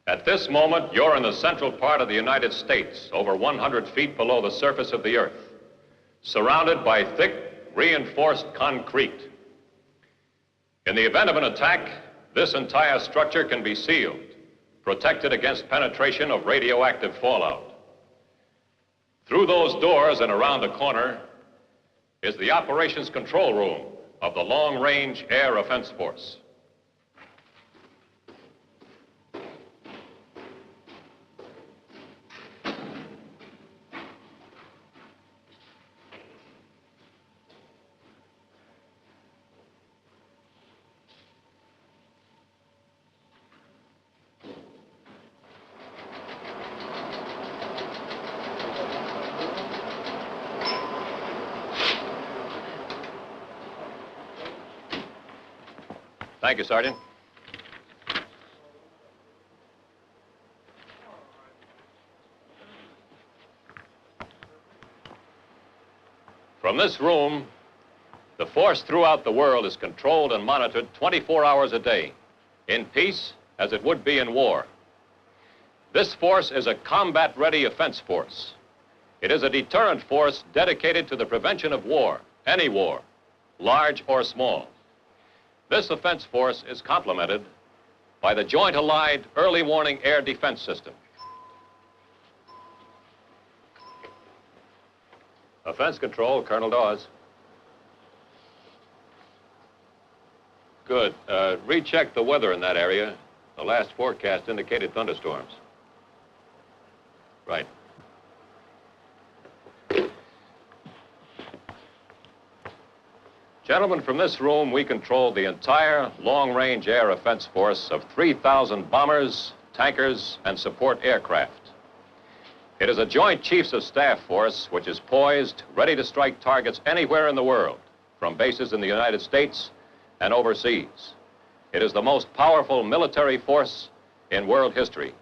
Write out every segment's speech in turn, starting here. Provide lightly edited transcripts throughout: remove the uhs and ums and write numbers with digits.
At this moment, you're in the central part of the United States, over 100 feet below the surface of the Earth, surrounded by thick, reinforced concrete. In the event of an attack, this entire structure can be sealed, protected against penetration of radioactive fallout. Through those doors and around the corner is the operations control room of the Long-Range Air Offense Force. Thank you, Sergeant. From this room, the force throughout the world is controlled and monitored 24 hours a day, in peace as it would be in war. This force is a combat-ready offense force. It is a deterrent force dedicated to the prevention of war, any war, large or small. This offense force is complemented by the Joint Allied Early Warning Air Defense System. Offense Control, Colonel Dawes. Good. Recheck the weather in that area. The last forecast indicated thunderstorms. Right. Gentlemen, from this room, we control the entire long-range air offense force of 3,000 bombers, tankers, and support aircraft. It is a joint chiefs of staff force which is poised, ready to strike targets anywhere in the world, from bases in the United States and overseas. It is the most powerful military force in world history.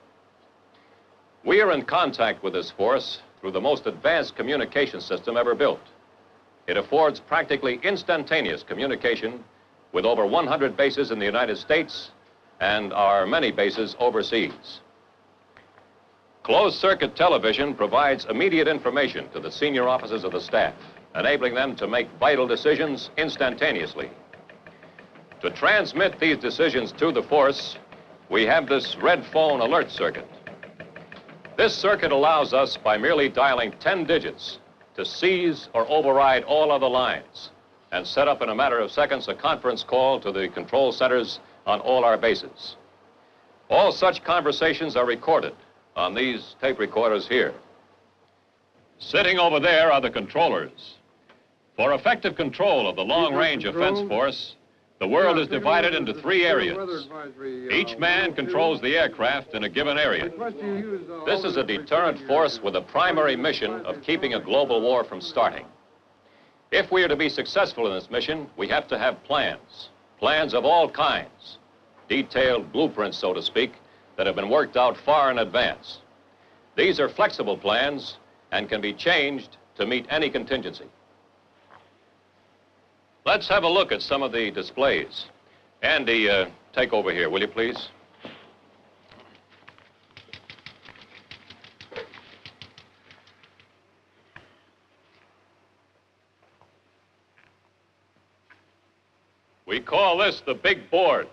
We are in contact with this force through the most advanced communication system ever built. It affords practically instantaneous communication with over 100 bases in the United States and our many bases overseas. Closed-circuit television provides immediate information to the senior officers of the staff, enabling them to make vital decisions instantaneously. To transmit these decisions to the force, we have this red phone alert circuit. This circuit allows us, by merely dialing 10 digits, to seize or override all other lines and set up in a matter of seconds a conference call to the control centers on all our bases. All such conversations are recorded on these tape recorders here. Sitting over there are the controllers. For effective control of the long-range offense force, the world is divided into 3 areas. Each man controls the aircraft in a given area. This is a deterrent force with a primary mission of keeping a global war from starting. If we are to be successful in this mission, we have to have plans of all kinds, detailed blueprints, so to speak, that have been worked out far in advance. These are flexible plans and can be changed to meet any contingency. Let's have a look at some of the displays. Andy, take over here, will you please? We call this the big board.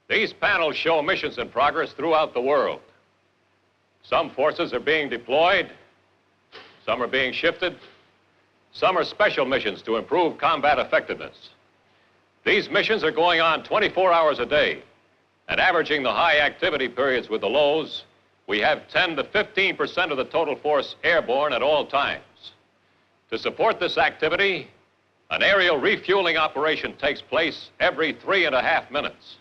These panels show missions in progress throughout the world. Some forces are being deployed, some are being shifted, some are special missions to improve combat effectiveness. These missions are going on 24 hours a day, and averaging the high activity periods with the lows, we have 10 to 15% of the total force airborne at all times. To support this activity, an aerial refueling operation takes place every 3.5 minutes.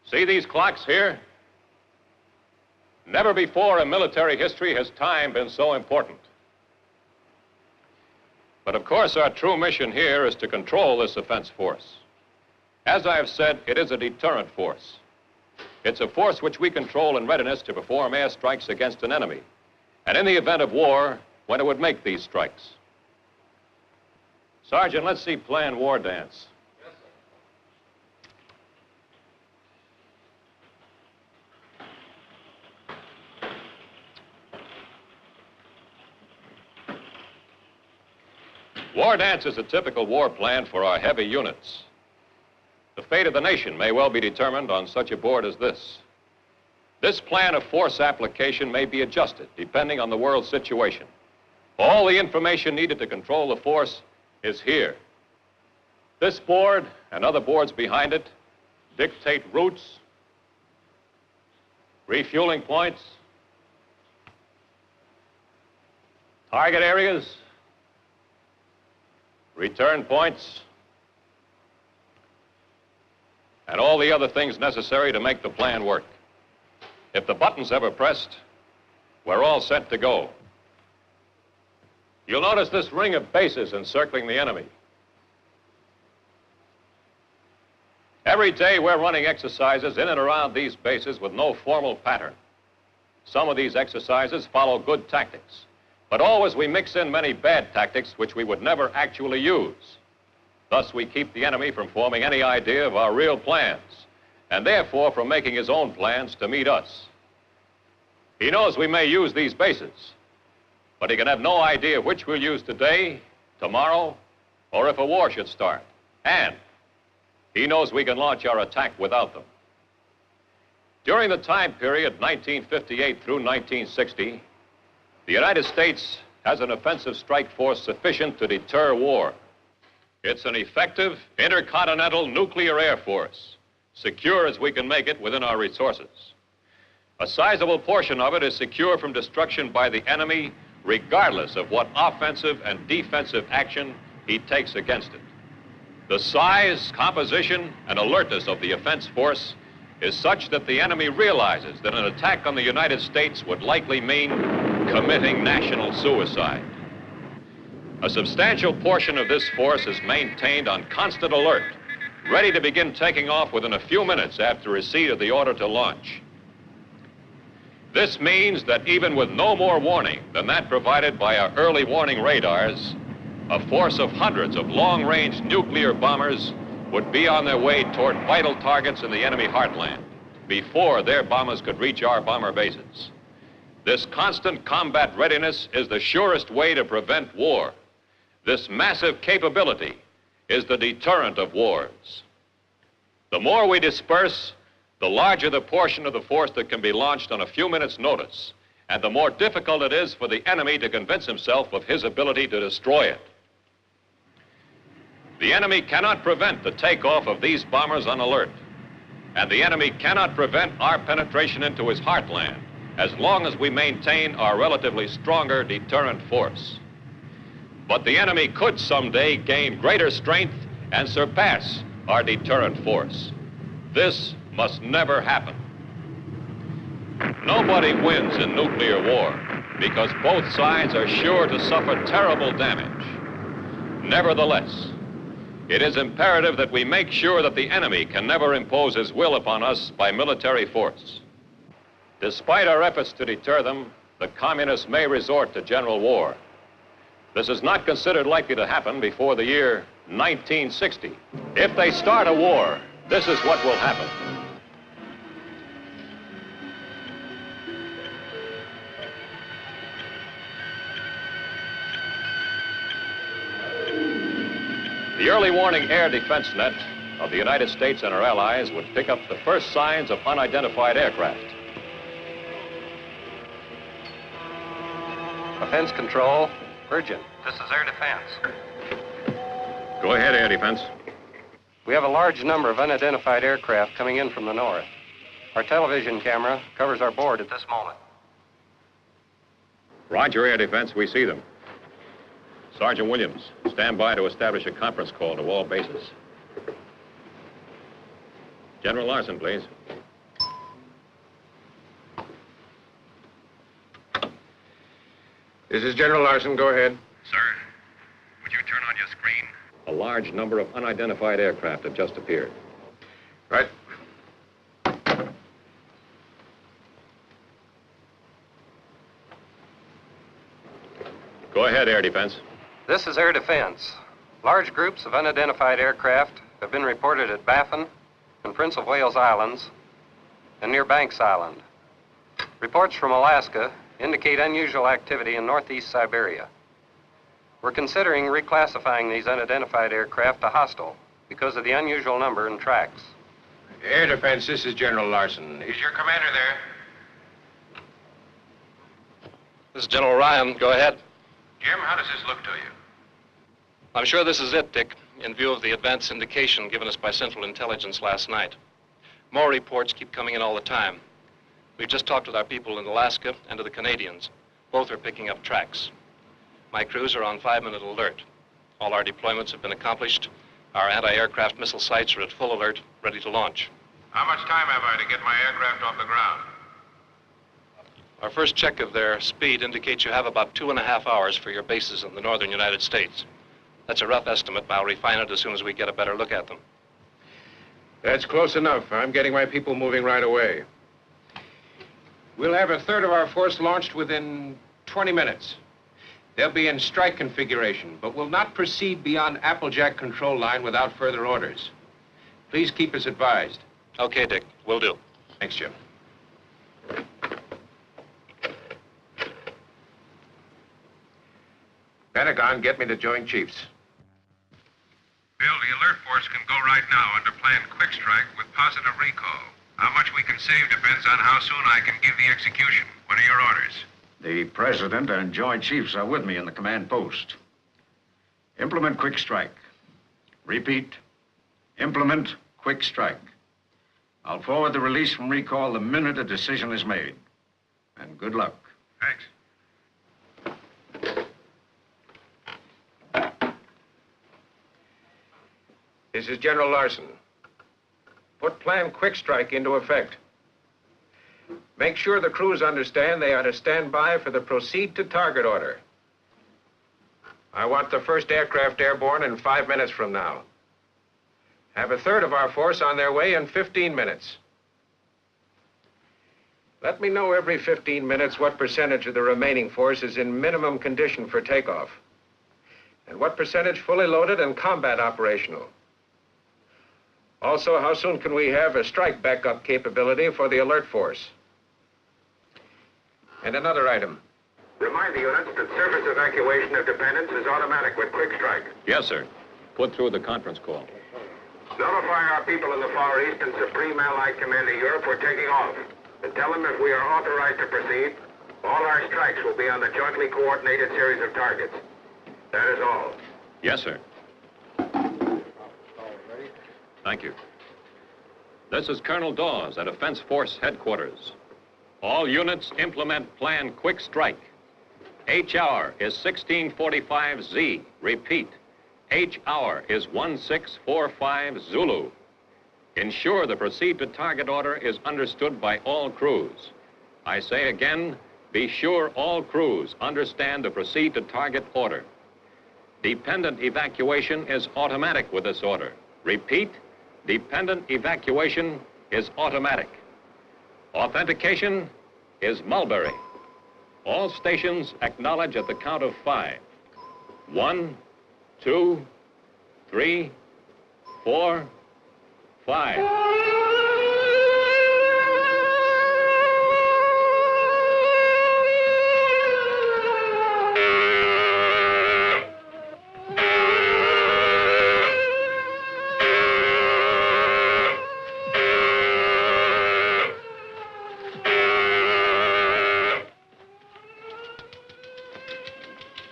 See these clocks here? Never before in military history has time been so important. But of course, our true mission here is to control this offense force. As I have said, it is a deterrent force. It's a force which we control in readiness to perform airstrikes against an enemy. And in the event of war, when it would make these strikes. Sergeant, let's see Plan War Dance. War Dance is a typical war plan for our heavy units. The fate of the nation may well be determined on such a board as this. This plan of force application may be adjusted depending on the world situation. All the information needed to control the force is here. This board and other boards behind it dictate routes, refueling points, target areas, return points, and all the other things necessary to make the plan work. If the button's ever pressed, we're all set to go. You'll notice this ring of bases encircling the enemy. Every day we're running exercises in and around these bases with no formal pattern. Some of these exercises follow good tactics, but always we mix in many bad tactics which we would never actually use. Thus we keep the enemy from forming any idea of our real plans, and therefore from making his own plans to meet us. He knows we may use these bases, but he can have no idea which we'll use today, tomorrow, or if a war should start. And he knows we can launch our attack without them. During the time period 1958 through 1960, the United States has an offensive strike force sufficient to deter war. It's an effective intercontinental nuclear air force, secure as we can make it within our resources. A sizable portion of it is secure from destruction by the enemy, regardless of what offensive and defensive action he takes against it. The size, composition, and alertness of the offense force is such that the enemy realizes that an attack on the United States would likely mean committing national suicide. A substantial portion of this force is maintained on constant alert, ready to begin taking off within a few minutes after receipt of the order to launch. This means that even with no more warning than that provided by our early warning radars, a force of hundreds of long-range nuclear bombers would be on their way toward vital targets in the enemy heartland before their bombers could reach our bomber bases. This constant combat readiness is the surest way to prevent war. This massive capability is the deterrent of wars. The more we disperse, the larger the portion of the force that can be launched on a few minutes' notice, and the more difficult it is for the enemy to convince himself of his ability to destroy it. The enemy cannot prevent the takeoff of these bombers on alert, and the enemy cannot prevent our penetration into his heartland as long as we maintain our relatively stronger deterrent force. But the enemy could someday gain greater strength and surpass our deterrent force. This must never happen. Nobody wins in nuclear war because both sides are sure to suffer terrible damage. Nevertheless, it is imperative that we make sure that the enemy can never impose his will upon us by military force. Despite our efforts to deter them, the communists may resort to general war. This is not considered likely to happen before the year 1960. If they start a war, this is what will happen. The early warning air defense net of the United States and our allies would pick up the first signs of unidentified aircraft. Offense control, Virgin. This is air defense. Go ahead, air defense. We have a large number of unidentified aircraft coming in from the north. Our television camera covers our board at this moment. Roger, air defense. We see them. Sergeant Williams, stand by to establish a conference call to all bases. General Larson, please. This is General Larson. Go ahead. Sir, would you turn on your screen? A large number of unidentified aircraft have just appeared. Right. Go ahead, Air Defense. This is Air Defense. Large groups of unidentified aircraft have been reported at Baffin and Prince of Wales Islands and near Banks Island. Reports from Alaska indicate unusual activity in northeast Siberia. We're considering reclassifying these unidentified aircraft to hostile because of the unusual number and tracks. Air Defense, this is General Larson. Is your commander there? This is General Ryan. Go ahead. Jim, how does this look to you? I'm sure this is it, Dick, in view of the advance indication given us by Central Intelligence last night. More reports keep coming in all the time. We've just talked with our people in Alaska and to the Canadians. Both are picking up tracks. My crews are on 5-minute alert. All our deployments have been accomplished. Our anti-aircraft missile sites are at full alert, ready to launch. How much time have I to get my aircraft off the ground? Our first check of their speed indicates you have about 2.5 hours for your bases in the northern United States. That's a rough estimate, but I'll refine it as soon as we get a better look at them. That's close enough. I'm getting my people moving right away. We'll have a third of our force launched within 20 minutes. They'll be in strike configuration, but will not proceed beyond Applejack control line without further orders. Please keep us advised. Okay, Dick, will do. Thanks, Jim. Pentagon, get me the Joint Chiefs. Bill, the alert force can go right now under Plan Quick Strike with positive recall. How much we can save depends on how soon I can give the execution. What are your orders? The President and Joint Chiefs are with me in the command post. Implement Quick Strike. Repeat, implement Quick Strike. I'll forward the release from recall the minute a decision is made. And good luck. Thanks. This is General Larson. Put Plan Quick Strike into effect. Make sure the crews understand they are to stand by for the proceed to target order. I want the first aircraft airborne in 5 minutes from now. Have a third of our force on their way in 15 minutes. Let me know every 15 minutes what percentage of the remaining force is in minimum condition for takeoff, and what percentage fully loaded and combat operational. Also, how soon can we have a strike backup capability for the alert force? And another item. Remind the units that surface evacuation of dependents is automatic with Quick Strike. Yes, sir. Put through the conference call. Notify our people in the Far East and Supreme Allied Command of Europe we're taking off. And tell them if we are authorized to proceed, all our strikes will be on the jointly coordinated series of targets. That is all. Yes, sir. Thank you. This is Colonel Dawes at Defense Force Headquarters. All units implement Plan Quick Strike. H hour is 1645Z. Repeat. H hour is 1645 Zulu. Ensure the proceed to target order is understood by all crews. I say again, be sure all crews understand the proceed to target order. Dependent evacuation is automatic with this order. Repeat, dependent evacuation is automatic. Authentication is Mulberry. All stations acknowledge at the count of 5. 1, 2, 3, 4, 5.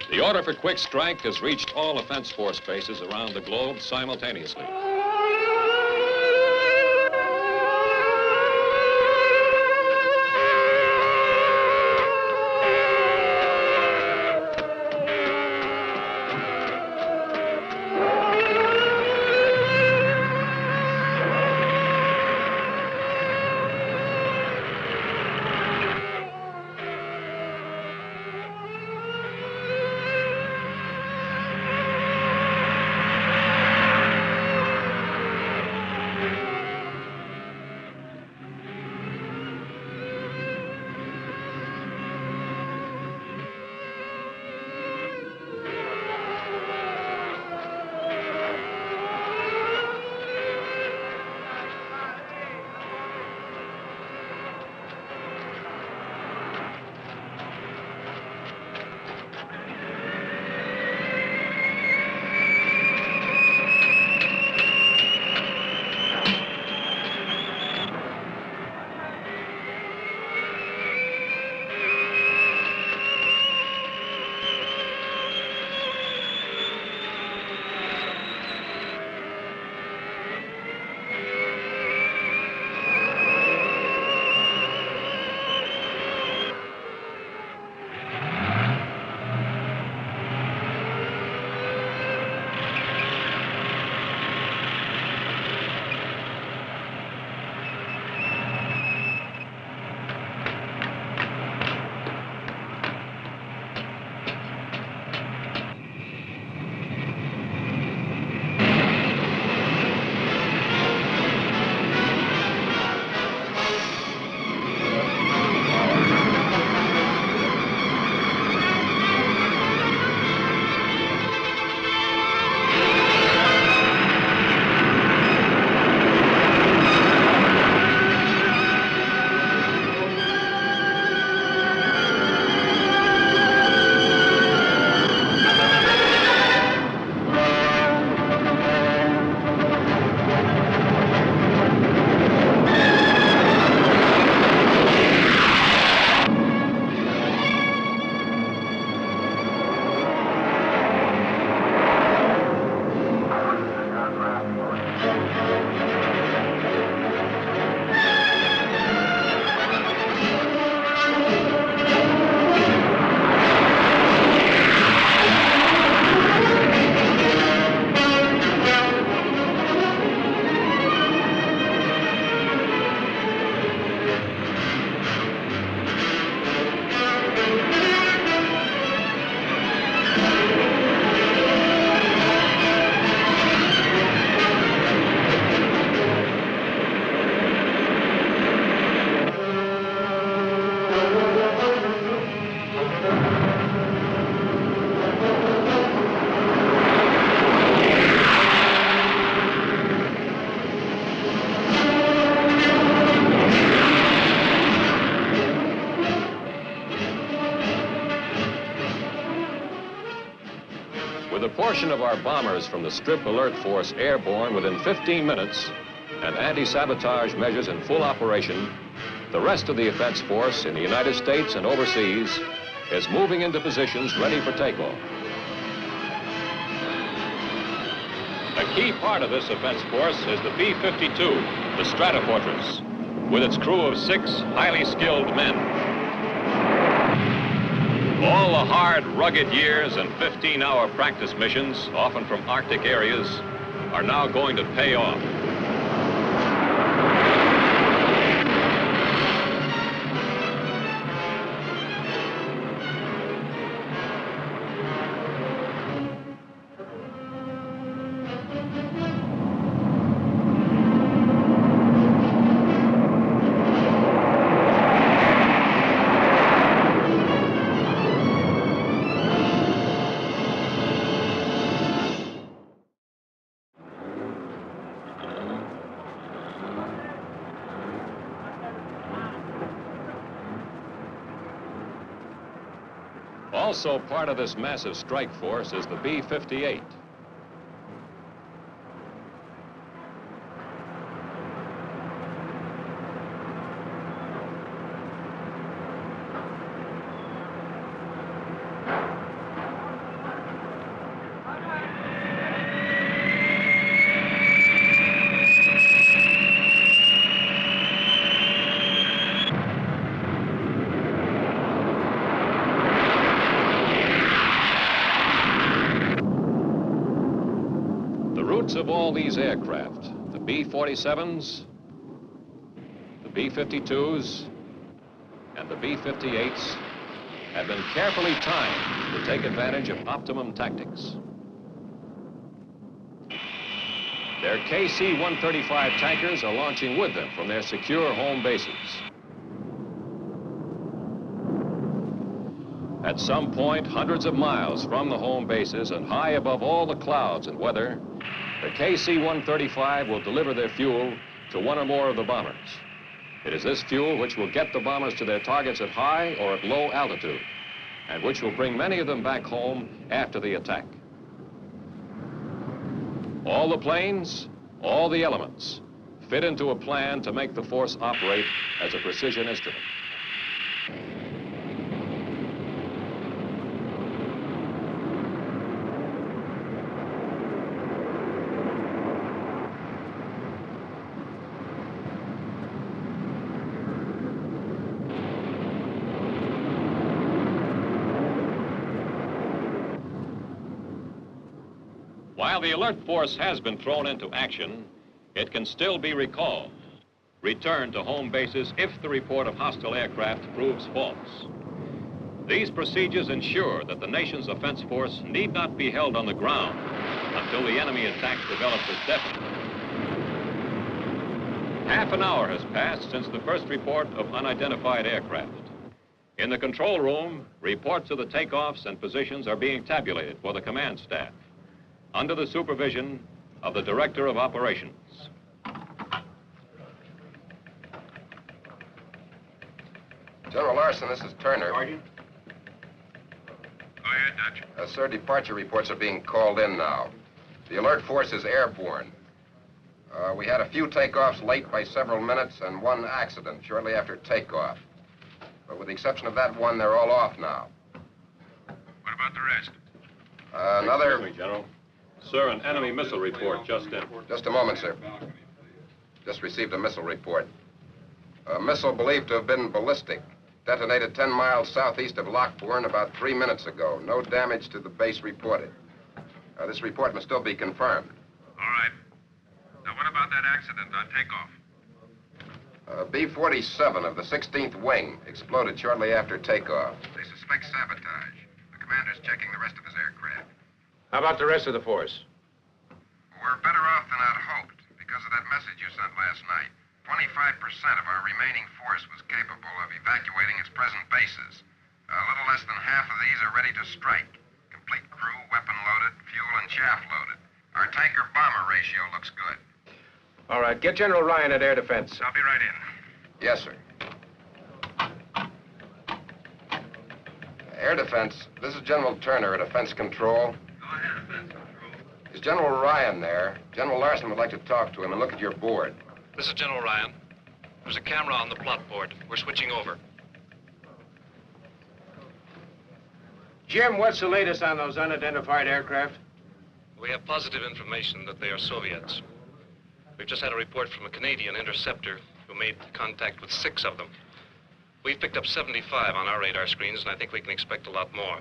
The order for Quick Strike has reached all Defense Force bases around the globe simultaneously. With a portion of our bombers from the Strip Alert Force airborne within 15 minutes and anti-sabotage measures in full operation, the rest of the offense force in the United States and overseas is moving into positions ready for takeoff. A key part of this offense force is the B-52, the Stratofortress, with its crew of 6 highly skilled men. All the hard, rugged years and 15-hour practice missions, often from Arctic areas, are now going to pay off. Also part of this massive strike force is the B-58. Of all these aircraft, the B-47s, the B-52s, and the B-58s have been carefully timed to take advantage of optimum tactics. Their KC-135 tankers are launching with them from their secure home bases. At some point, hundreds of miles from the home bases and high above all the clouds and weather, the KC-135 will deliver their fuel to one or more of the bombers. It is this fuel which will get the bombers to their targets at high or at low altitude, and which will bring many of them back home after the attack. All the planes, all the elements, fit into a plan to make the force operate as a precision instrument. While the alert force has been thrown into action, it can still be recalled, returned to home bases if the report of hostile aircraft proves false. These procedures ensure that the nation's offense force need not be held on the ground until the enemy attack develops as definite. Half an hour has passed since the first report of unidentified aircraft. In the control room, reports of the takeoffs and positions are being tabulated for the command staff, under the supervision of the Director of Operations. General Larson, this is Turner. Sergeant? Go ahead, Dutch. Sir, departure reports are being called in now. The alert force is airborne. We had a few takeoffs late by several minutes and one accident shortly after takeoff. But with the exception of that one, they're all off now. What about the rest? Excuse me, General. Sir, an enemy missile report just in. Just a moment, sir. Just received a missile report. A missile believed to have been ballistic. Detonated 10 miles southeast of Lockbourne about 3 minutes ago. No damage to the base reported. This report must still be confirmed. All right. Now, what about that accident on takeoff? B-47 of the 16th Wing exploded shortly after takeoff. They suspect sabotage. The commander's checking the rest of his aircraft. How about the rest of the force? We're better off than I'd hoped because of that message you sent last night. 25% of our remaining force was capable of evacuating its present bases. A little less than half of these are ready to strike. Complete crew, weapon loaded, fuel and chaff loaded. Our tanker-bomber ratio looks good. All right, get General Ryan at Air Defense. I'll be right in. Yes, sir. Air Defense, this is General Turner at Defense Control. Go ahead, Is General Ryan there? General Larson would like to talk to him and look at your board. This is General Ryan. There's a camera on the plot board. We're switching over. Jim, what's the latest on those unidentified aircraft? We have positive information that they are Soviets. We've just had a report from a Canadian interceptor who made contact with 6 of them. We've picked up 75 on our radar screens, and I think we can expect a lot more.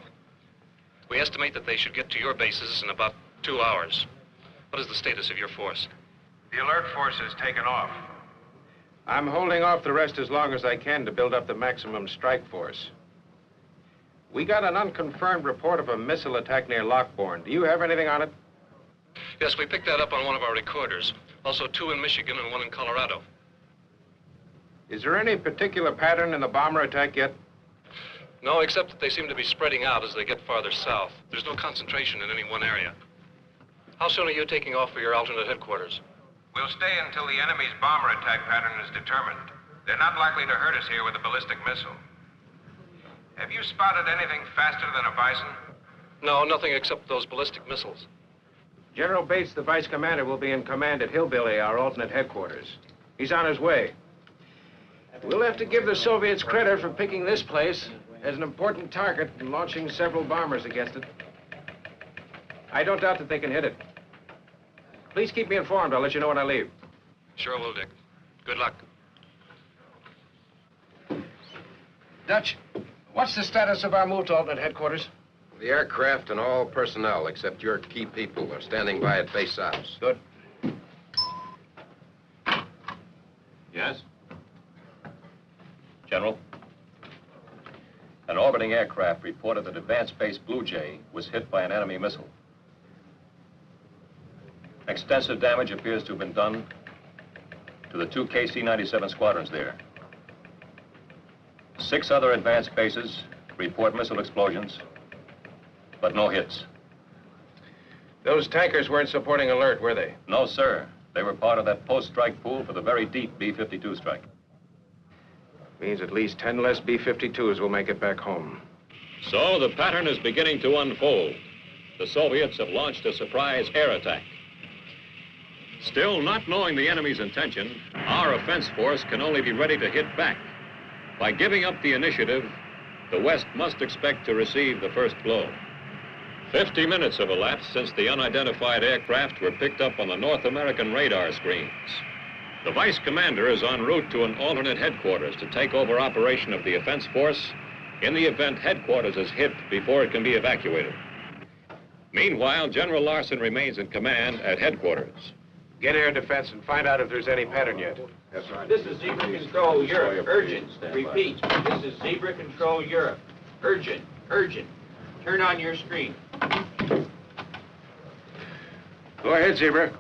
We estimate that they should get to your bases in about 2 hours. What is the status of your force? The alert force has taken off. I'm holding off the rest as long as I can to build up the maximum strike force. We got an unconfirmed report of a missile attack near Lockbourne. Do you have anything on it? Yes, we picked that up on one of our recorders. Also 2 in Michigan and 1 in Colorado. Is there any particular pattern in the bomber attack yet? No, except that they seem to be spreading out as they get farther south. There's no concentration in any one area. How soon are you taking off for your alternate headquarters? We'll stay until the enemy's bomber attack pattern is determined. They're not likely to hurt us here with a ballistic missile. Have you spotted anything faster than a Bison? No, nothing except those ballistic missiles. General Bates, the vice commander, will be in command at Hillbilly, our alternate headquarters. He's on his way. We'll have to give the Soviets credit for picking this place as an important target and launching several bombers against it. I don't doubt that they can hit it. Please keep me informed. I'll let you know when I leave. Sure will, Dick. Good luck. Dutch, what's the status of our move to alternate headquarters? The aircraft and all personnel, except your key people, are standing by at base ops. Good. Yes? General? An orbiting aircraft reported that advanced base Blue Jay was hit by an enemy missile. Extensive damage appears to have been done to the 2 KC-97 squadrons there. 6 other advanced bases report missile explosions, but no hits. Those tankers weren't supporting alert, were they? No, sir. They were part of that post-strike pool for the very deep B-52 strike. Means at least 10 less B-52s will make it back home. So the pattern is beginning to unfold. The Soviets have launched a surprise air attack. Still, not knowing the enemy's intention, our offense force can only be ready to hit back. By giving up the initiative, the West must expect to receive the first blow. 50 minutes have elapsed since the unidentified aircraft were picked up on the North American radar screens. The vice commander is en route to an alternate headquarters to take over operation of the offense force in the event headquarters is hit before it can be evacuated. Meanwhile, General Larson remains in command at headquarters. Get air defense and find out if there's any pattern yet. Yes, sir. This is Zebra Control Europe. Urgent. Repeat. This is Zebra Control Europe. Urgent. Urgent. Turn on your screen. Go ahead, Zebra.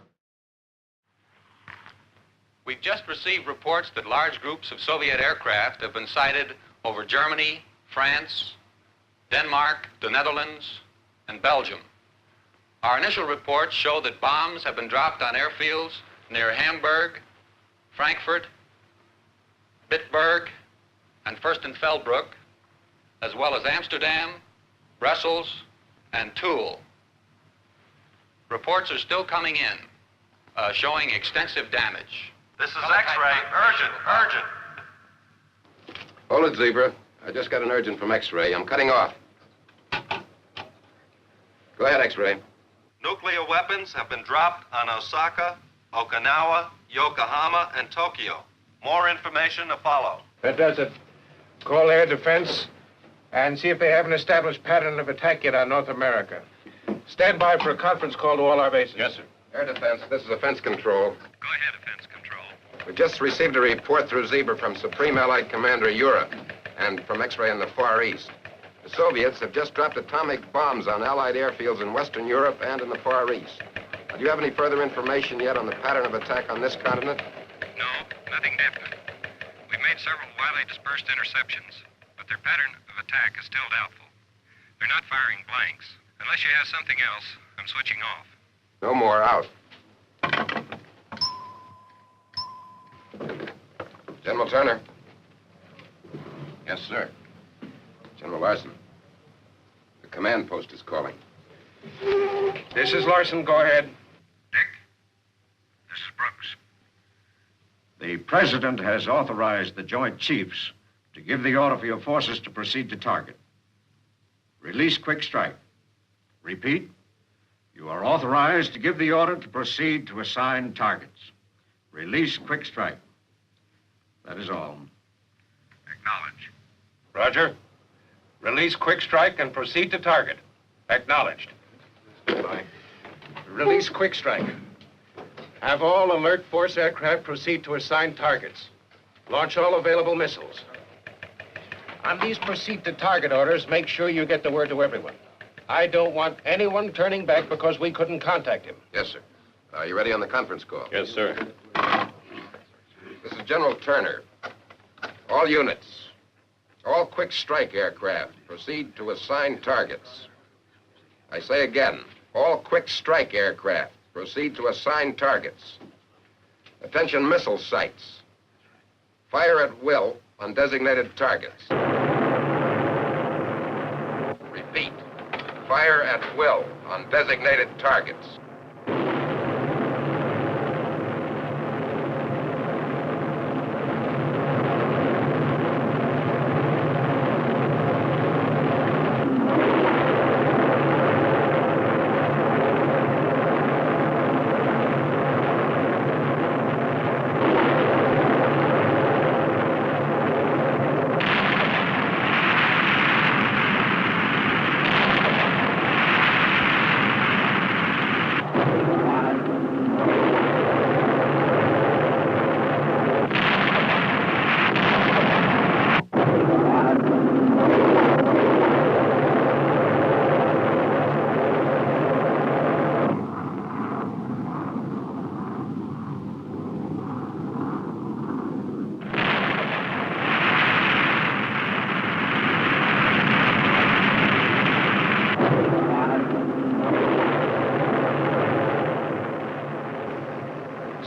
We've just received reports that large groups of Soviet aircraft have been sighted over Germany, France, Denmark, the Netherlands, and Belgium. Our initial reports show that bombs have been dropped on airfields near Hamburg, Frankfurt, Bitburg, and Fürstenfeldbruck, as well as Amsterdam, Brussels, and Toul. Reports are still coming in, showing extensive damage. This is X-ray. Urgent, urgent. Hold it, Zebra. I just got an urgent from X-ray. I'm cutting off. Go ahead, X-ray. Nuclear weapons have been dropped on Osaka, Okinawa, Yokohama, and Tokyo. More information to follow. That does it. Call air defense and see if they have an established pattern of attack yet on North America. Stand by for a conference call to all our bases. Yes, sir. Air defense, this is offense control. Go ahead, Defense Control. We just received a report through Zebra from Supreme Allied Commander Europe and from X-ray in the Far East. The Soviets have just dropped atomic bombs on Allied airfields in Western Europe and in the Far East. Do you have any further information yet on the pattern of attack on this continent? No, nothing definite. We've made several widely dispersed interceptions, but their pattern of attack is still doubtful. They're not firing blanks. Unless you have something else, I'm switching off. No more. Out. General Turner. Yes, sir. General Larson. The command post is calling. This is Larson. Go ahead. Dick, this is Brooks. The President has authorized the Joint Chiefs to give the order for your forces to proceed to target. Release quick strike. Repeat, you are authorized to give the order to proceed to assigned targets. Release quick strike. That is all. Acknowledge. Roger. Release quick strike and proceed to target. Acknowledged. Goodbye. Release quick strike. Have all alert force aircraft proceed to assigned targets. Launch all available missiles. On these proceed to target orders, make sure you get the word to everyone. I don't want anyone turning back because we couldn't contact him. Yes, sir. Are you ready on the conference call? Yes, sir. This is General Turner. All units, all quick strike aircraft, proceed to assigned targets. I say again, all quick strike aircraft, proceed to assigned targets. Attention missile sites. Fire at will on designated targets. Repeat, fire at will on designated targets.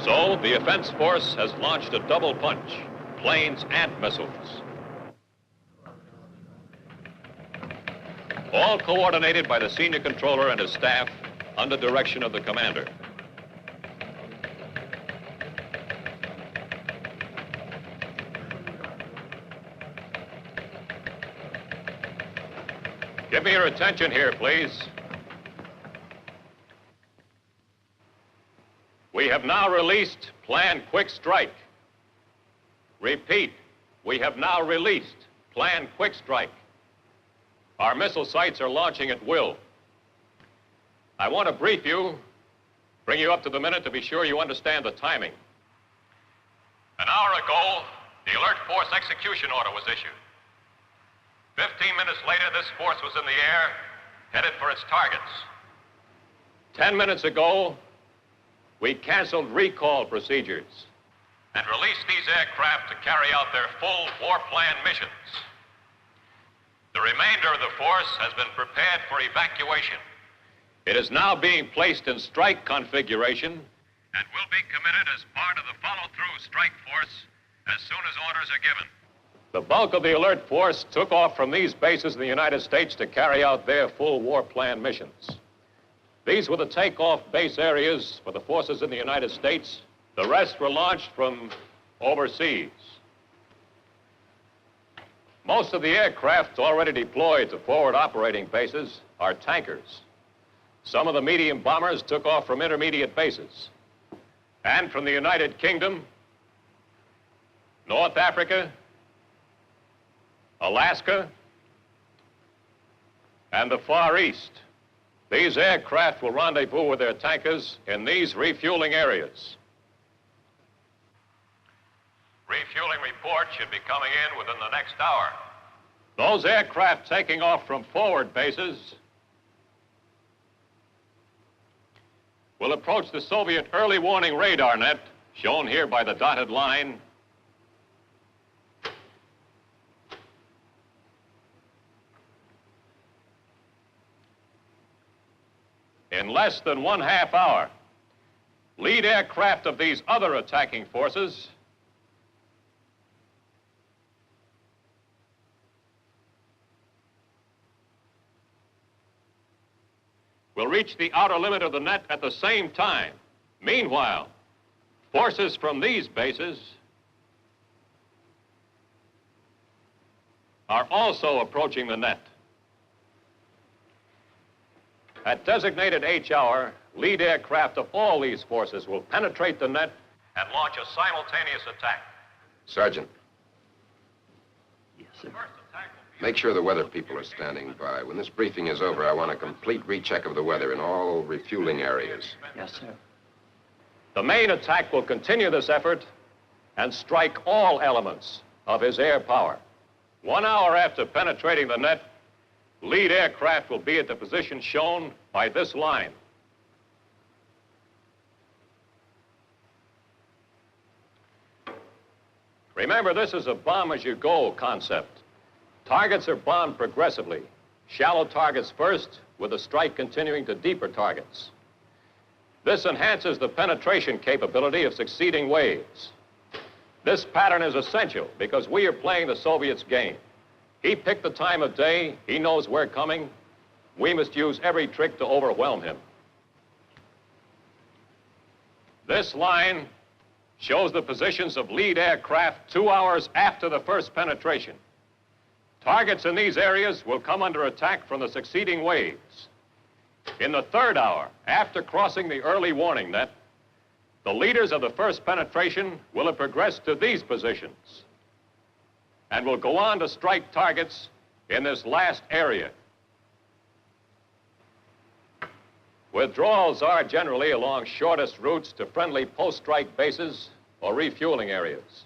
So, the offense force has launched a double punch, planes and missiles. All coordinated by the senior controller and his staff under direction of the commander. Give me your attention here, please. We have now released Plan Quick Strike. Repeat, we have now released Plan Quick Strike. Our missile sites are launching at will. I want to brief you, bring you up to the minute to be sure you understand the timing. An hour ago, the alert force execution order was issued. 15 minutes later, this force was in the air, headed for its targets. 10 minutes ago, we canceled recall procedures and released these aircraft to carry out their full war plan missions. The remainder of the force has been prepared for evacuation. It is now being placed in strike configuration and will be committed as part of the follow-through strike force as soon as orders are given. The bulk of the alert force took off from these bases in the United States to carry out their full war plan missions. These were the takeoff base areas for the forces in the United States. The rest were launched from overseas. Most of the aircraft already deployed to forward operating bases are tankers. Some of the medium bombers took off from intermediate bases. And from the United Kingdom, North Africa, Alaska, and the Far East. These aircraft will rendezvous with their tankers in these refueling areas. Refueling reports should be coming in within the next hour. Those aircraft taking off from forward bases will approach the Soviet early warning radar net, shown here by the dotted line, in less than 1/2 hour. Lead aircraft of these other attacking forces will reach the outer limit of the net at the same time. Meanwhile, forces from these bases are also approaching the net. At designated H hour, lead aircraft of all these forces will penetrate the net and launch a simultaneous attack. Sergeant, Yes, sir. make sure the weather people are standing by. When this briefing is over, I want a complete recheck of the weather in all refueling areas. Yes, sir. The main attack will continue this effort and strike all elements of his air power. 1 hour after penetrating the net, lead aircraft will be at the position shown by this line. Remember, this is a bomb-as-you-go concept. Targets are bombed progressively. Shallow targets first, with the strike continuing to deeper targets. This enhances the penetration capability of succeeding waves. This pattern is essential because we are playing the Soviets' game. He picked the time of day. He knows we're coming. We must use every trick to overwhelm him. This line shows the positions of lead aircraft 2 hours after the first penetration. Targets in these areas will come under attack from the succeeding waves. In the 3rd hour, after crossing the early warning net, the leaders of the first penetration will have progressed to these positions and will go on to strike targets in this last area. Withdrawals are generally along shortest routes to friendly post-strike bases or refueling areas.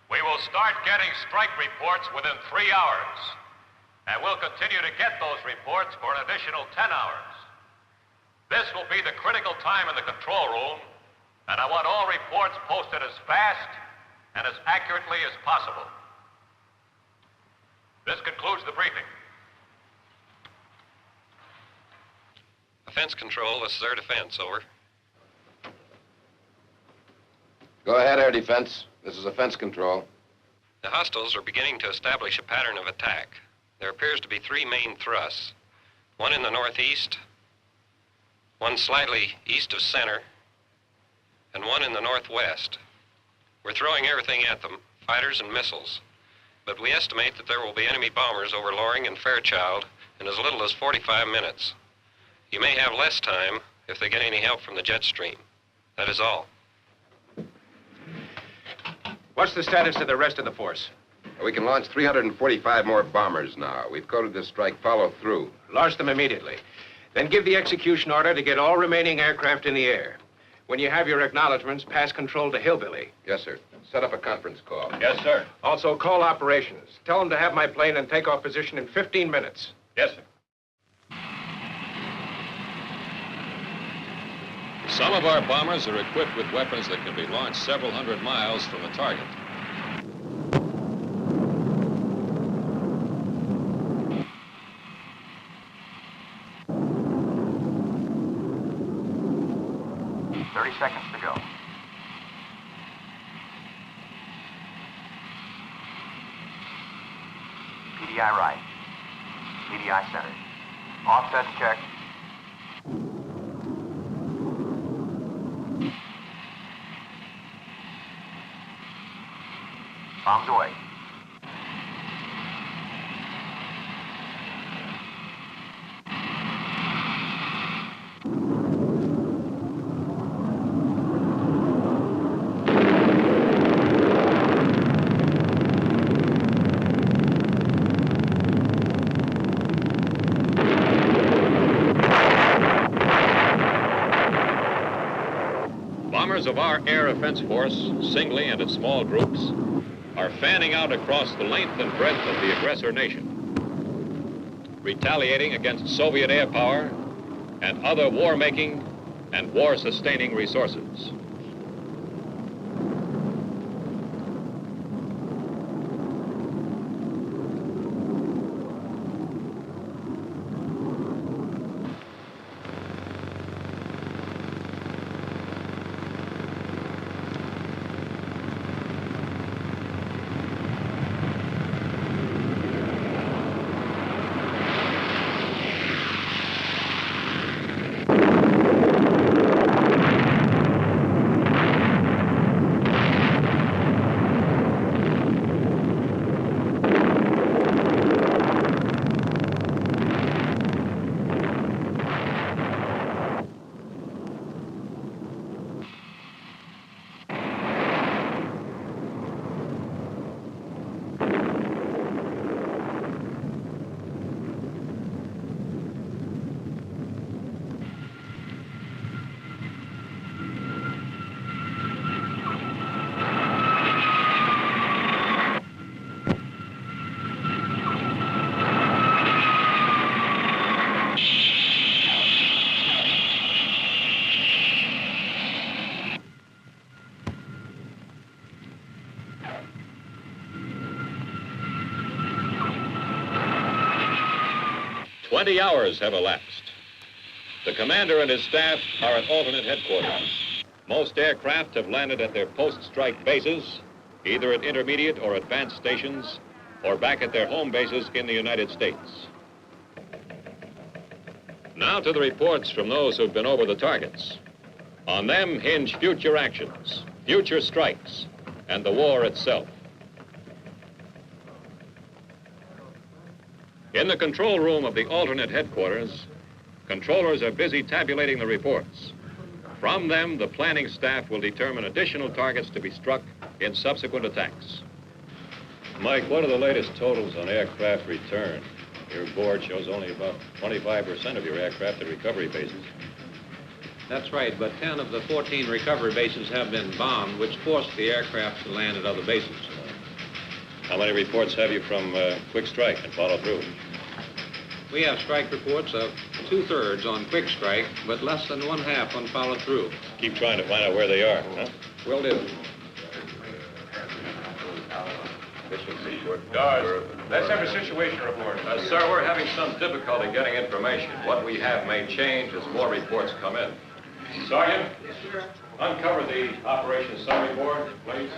We will start getting strike reports within 3 hours, and we'll continue to get those reports for an additional 10 hours. This will be the critical time in the control room, and I want all reports posted as fast and as accurately as possible. This concludes the briefing. Offense control, this is air defense, over. Go ahead, air defense. This is offense control. The hostiles are beginning to establish a pattern of attack. There appears to be 3 main thrusts. One in the northeast, one slightly east of center, and one in the northwest. We're throwing everything at them, fighters and missiles. But we estimate that there will be enemy bombers over Loring and Fairchild in as little as 45 minutes. You may have less time if they get any help from the jet stream. That is all. What's the status of the rest of the force? We can launch 345 more bombers now. We've coded this strike follow through. Launch them immediately. Then give the execution order to get all remaining aircraft in the air. When you have your acknowledgments, pass control to Hillbilly. Yes, sir. Set up a conference call. Yes, sir. Also, call operations. Tell them to have my plane in takeoff position in 15 minutes. Yes, sir. Some of our bombers are equipped with weapons that can be launched several hundred miles from the target. Seconds to go. PDI right. PDI center. Offset check. Bombs away. Bombers of our air offense force, singly and in small groups, are fanning out across the length and breadth of the aggressor nation, retaliating against Soviet air power and other war-making and war-sustaining resources. 20 hours have elapsed. The commander and his staff are at alternate headquarters. Most aircraft have landed at their post-strike bases, either at intermediate or advanced stations, or back at their home bases in the United States. Now to the reports from those who've been over the targets. On them hinge future actions, future strikes, and the war itself. In the control room of the alternate headquarters, controllers are busy tabulating the reports. From them, the planning staff will determine additional targets to be struck in subsequent attacks. Mike, what are the latest totals on aircraft return? Your board shows only about 25% of your aircraft at recovery bases. That's right, but 10 of the 14 recovery bases have been bombed, which forced the aircraft to land at other bases. How many reports have you from quick strike and follow through? We have strike reports of 2/3 on quick strike, but less than 1/2 on follow through. Keep trying to find out where they are, huh? Will do. Guards, let's have a situation report. Sir, we're having some difficulty getting information. What we have may change as more reports come in. Sergeant? Yes, sir. Uncover the operations summary board, please.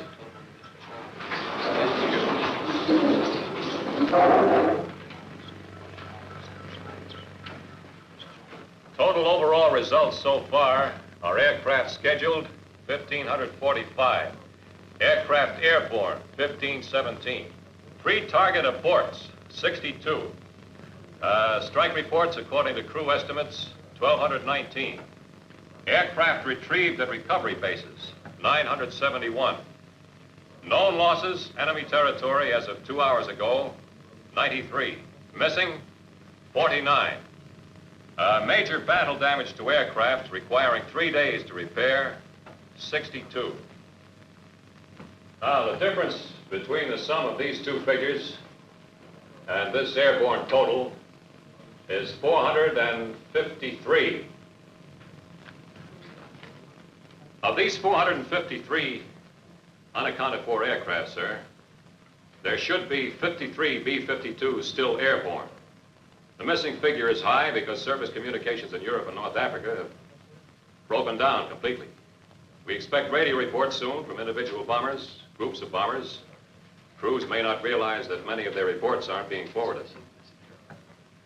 Total overall results so far are aircraft scheduled, 1,545. Aircraft airborne, 1,517. Pre-target aborts, 62. Strike reports, according to crew estimates, 1,219. Aircraft retrieved at recovery bases, 971. Known losses, enemy territory as of 2 hours ago, 93. Missing, 49. Major battle damage to aircraft requiring 3 days to repair, 62. Now, the difference between the sum of these two figures and this airborne total is 453. Of these 453 unaccounted for aircraft, sir, there should be 53 B-52s still airborne. The missing figure is high because service communications in Europe and North Africa have broken down completely. We expect radio reports soon from individual bombers, groups of bombers. Crews may not realize that many of their reports aren't being forwarded.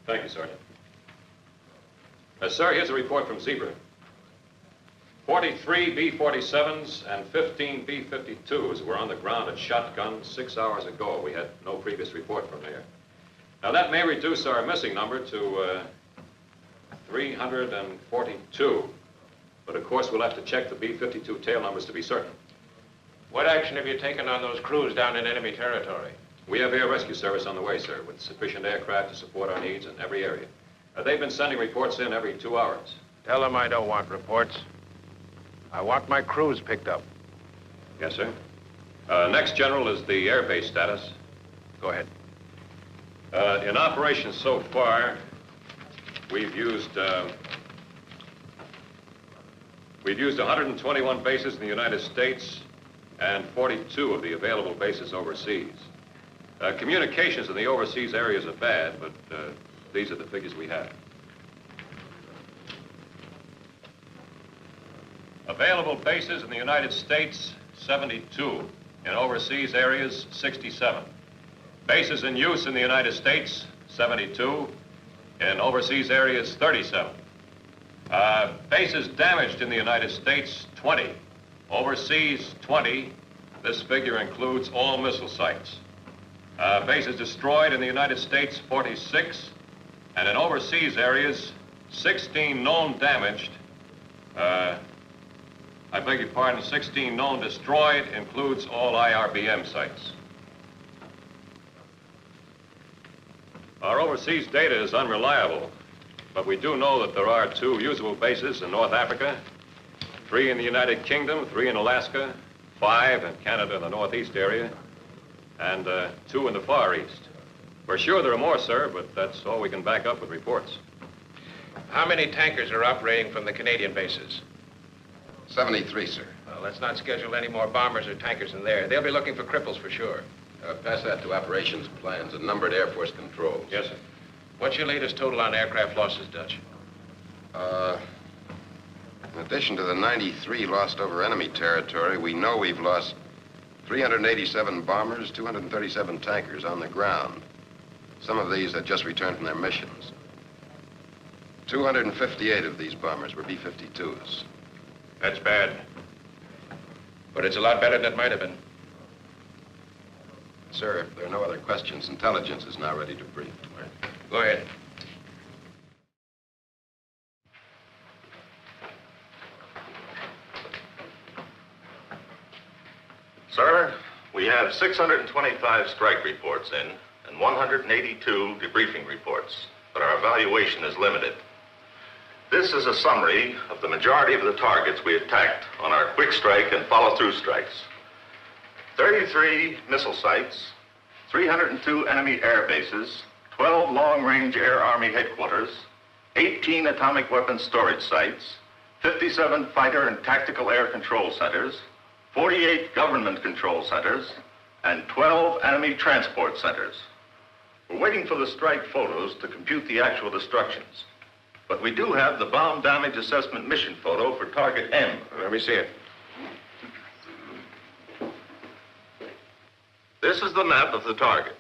Thank you, Sergeant. Sir, here's a report from Zebra. 43 B-47s and 15 B-52s were on the ground at Shotgun 6 hours ago. We had no previous report from there. Now, that may reduce our missing number to 342. But, of course, we'll have to check the B-52 tail numbers to be certain. What action have you taken on those crews down in enemy territory? We have air rescue service on the way, sir, with sufficient aircraft to support our needs in every area. They've been sending reports in every 2 hours. Tell them I don't want reports. I want my crews picked up. Yes, sir. Next, General, is the airbase status. Go ahead. In operations so far, we've used 121 bases in the United States and 42 of the available bases overseas. Communications in the overseas areas are bad, but these are the figures we have. Available bases in the United States, 72. In overseas areas, 67. Bases in use in the United States, 72. In overseas areas, 37. Bases damaged in the United States, 20. Overseas, 20. This figure includes all missile sites. Bases destroyed in the United States, 46. And in overseas areas, 16 known damaged. I beg your pardon, 16 known destroyed includes all IRBM sites. Our overseas data is unreliable, but we do know that there are 2 usable bases in North Africa, 3 in the United Kingdom, 3 in Alaska, 5 in Canada in the Northeast area, and 2 in the Far East. We're sure there are more, sir, but that's all we can back up with reports. How many tankers are operating from the Canadian bases? 73, sir. Well, let's not schedule any more bombers or tankers in there. They'll be looking for cripples for sure. Pass that to operations plans and numbered Air Force controls. Yes, sir. What's your latest total on aircraft losses, Dutch? In addition to the 93 lost over enemy territory, we know we've lost 387 bombers, 237 tankers on the ground. Some of these had just returned from their missions. 258 of these bombers were B-52s. That's bad. But it's a lot better than it might have been. Sir, if there are no other questions, intelligence is now ready to brief. Go ahead. Sir, we have 625 strike reports in and 182 debriefing reports, but our evaluation is limited. This is a summary of the majority of the targets we attacked on our quick strike and follow-through strikes. 33 missile sites, 302 enemy air bases, 12 long-range Air Army headquarters, 18 atomic weapons storage sites, 57 fighter and tactical air control centers, 48 government control centers, and 12 enemy transport centers. We're waiting for the strike photos to compute the actual destructions. But we do have the bomb damage assessment mission photo for target M. Let me see it. This is the map of the target,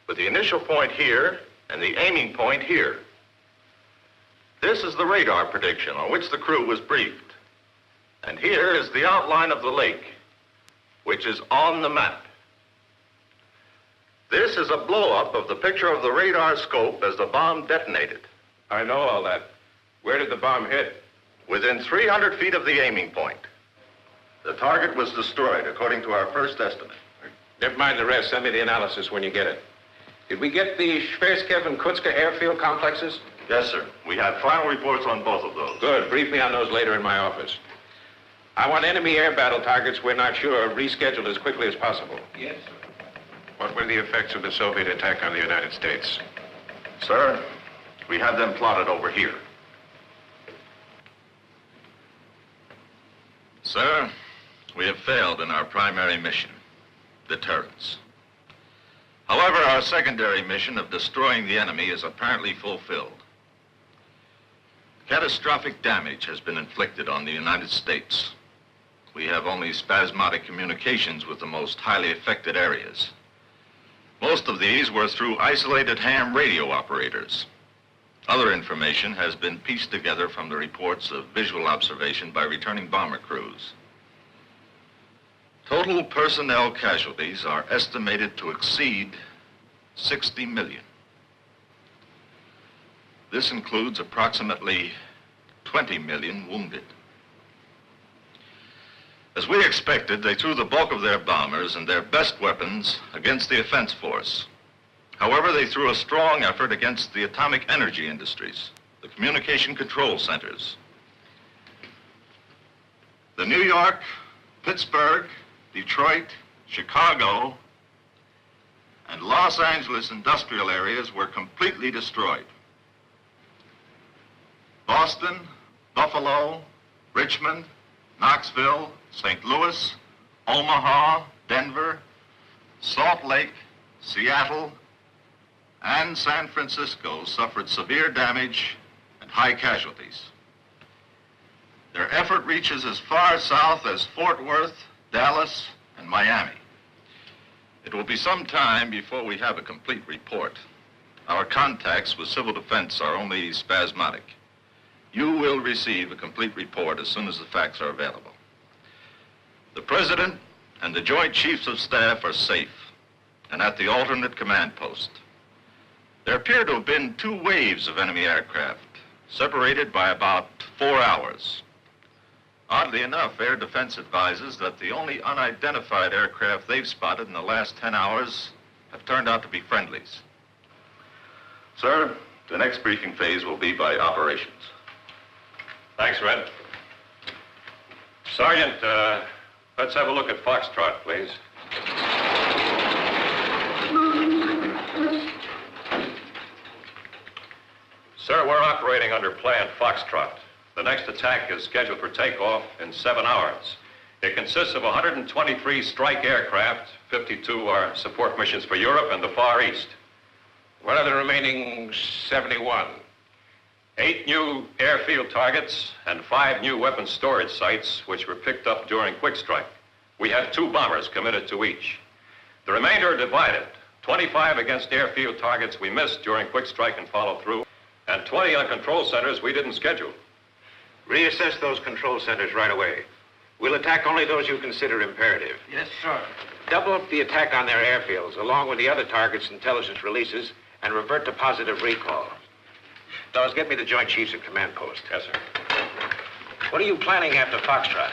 with the initial point here and the aiming point here. This is the radar prediction on which the crew was briefed. And here is the outline of the lake, which is on the map. This is a blow-up of the picture of the radar scope as the bomb detonated. I know all that. Where did the bomb hit? Within 300 feet of the aiming point. The target was destroyed, according to our first estimate. Never mind the rest. Send me the analysis when you get it. Did we get the Shverskev and Kutska airfield complexes? Yes, sir. We have final reports on both of those. Good. Brief me on those later in my office. I want enemy air battle targets we're not sure of rescheduled as quickly as possible. Yes, sir. What were the effects of the Soviet attack on the United States? Sir, we have them plotted over here. Sir, we have failed in our primary mission, deterrence. However, our secondary mission of destroying the enemy is apparently fulfilled. Catastrophic damage has been inflicted on the United States. We have only spasmodic communications with the most highly affected areas. Most of these were through isolated ham radio operators. Other information has been pieced together from the reports of visual observation by returning bomber crews. Total personnel casualties are estimated to exceed 60 million. This includes approximately 20 million wounded. As we expected, they threw the bulk of their bombers and their best weapons against the offense force. However, they threw a strong effort against the atomic energy industries, the communication control centers. The New York, Pittsburgh, Detroit, Chicago, and Los Angeles industrial areas were completely destroyed. Boston, Buffalo, Richmond, Knoxville, St. Louis, Omaha, Denver, Salt Lake, Seattle, and San Francisco suffered severe damage and high casualties. Their effort reaches as far south as Fort Worth, Dallas, and Miami. It will be some time before we have a complete report. Our contacts with civil defense are only spasmodic. You will receive a complete report as soon as the facts are available. The President and the Joint Chiefs of Staff are safe and at the alternate command post. There appear to have been 2 waves of enemy aircraft, separated by about 4 hours. Oddly enough, Air Defense advises that the only unidentified aircraft they've spotted in the last 10 hours have turned out to be friendlies. Sir, the next briefing phase will be by operations. Thanks, Red. Sergeant, let's have a look at Foxtrot, please. Sir, we're operating under Plan Foxtrot. The next attack is scheduled for takeoff in 7 hours. It consists of 123 strike aircraft. 52 are support missions for Europe and the Far East. What are the remaining 71? 8 new airfield targets and 5 new weapons storage sites, which were picked up during quick strike. We have 2 bombers committed to each. The remainder are divided. 25 against airfield targets we missed during quick strike and follow through, and 20 on control centers we didn't schedule. Reassess those control centers right away. We'll attack only those you consider imperative. Yes, sir. Double up the attack on their airfields, along with the other targets' intelligence releases, and revert to positive recall. Dawes, get me the Joint Chiefs at command post. Yes, sir. What are you planning after Foxtrot?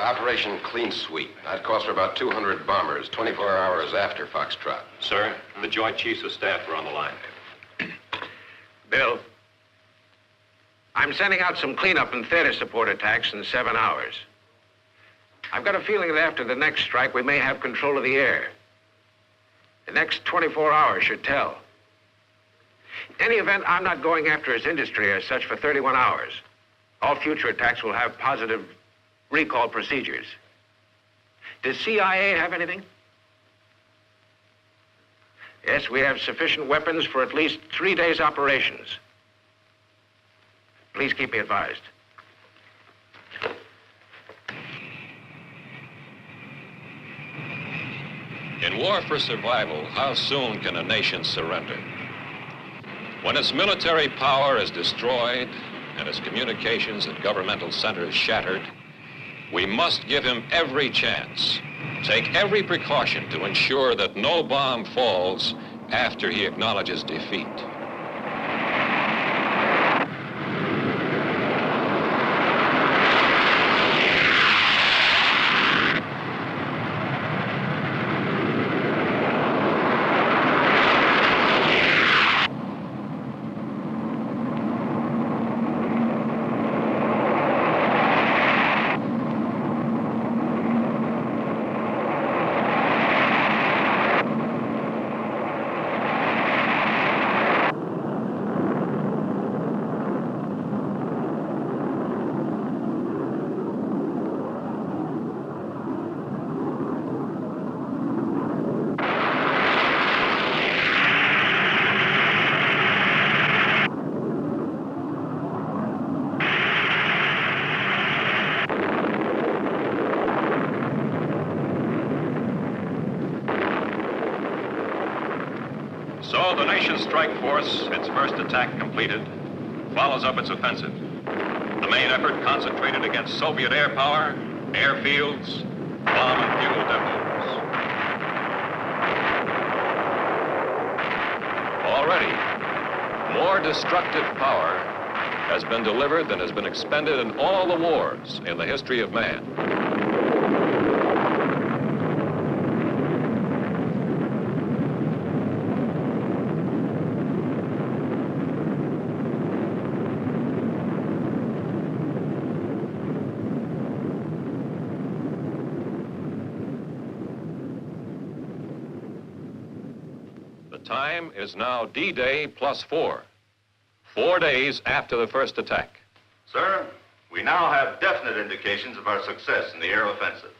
Operation Clean Sweep. That calls for about 200 bombers, 24 hours after Foxtrot. Sir, the Joint Chiefs of Staff are on the line. Bill, I'm sending out some cleanup and theater support attacks in 7 hours. I've got a feeling that after the next strike, we may have control of the air. The next 24 hours should tell. In any event, I'm not going after his industry as such for 31 hours. All future attacks will have positive recall procedures. Does CIA have anything? Yes, we have sufficient weapons for at least 3 days' operations. Please keep me advised. In war for survival, how soon can a nation surrender? When its military power is destroyed and its communications and governmental centers shattered, we must give him every chance, take every precaution to ensure that no bomb falls after he acknowledges defeat. So the nation's strike force, its first attack completed, follows up its offensive. The main effort concentrated against Soviet air power, airfields, bomb and fuel depots. Already, more destructive power has been delivered than has been expended in all the wars in the history of man. The time is now D-Day plus 4. 4 days after the first attack. Sir, we now have definite indications of our success in the air offensive.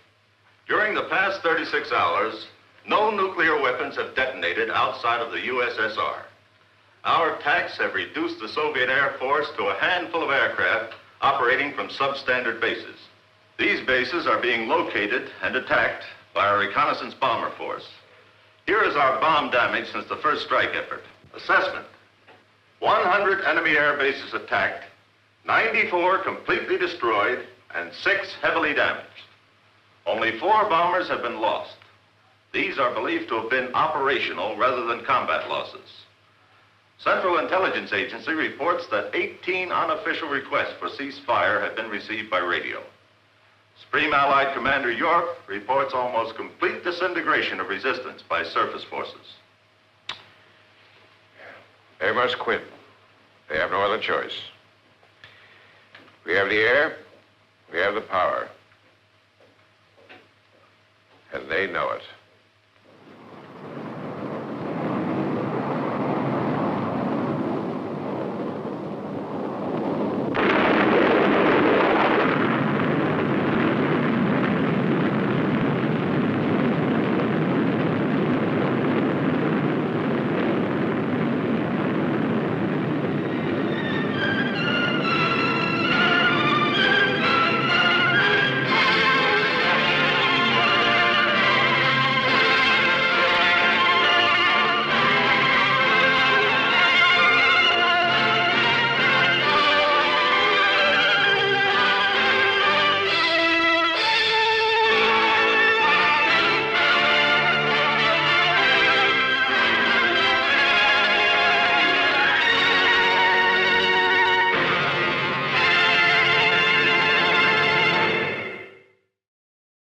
During the past 36 hours, no nuclear weapons have detonated outside of the USSR. Our attacks have reduced the Soviet Air Force to a handful of aircraft operating from substandard bases. These bases are being located and attacked by our reconnaissance bomber force. Here is our bomb damage since the first strike effort. Assessment. 100 enemy air bases attacked, 94 completely destroyed, and 6 heavily damaged. Only 4 bombers have been lost. These are believed to have been operational rather than combat losses. Central Intelligence Agency reports that 18 unofficial requests for ceasefire have been received by radio. Supreme Allied Commander York reports almost complete disintegration of resistance by surface forces. They must quit. They have no other choice. We have the air, we have the power. And they know it.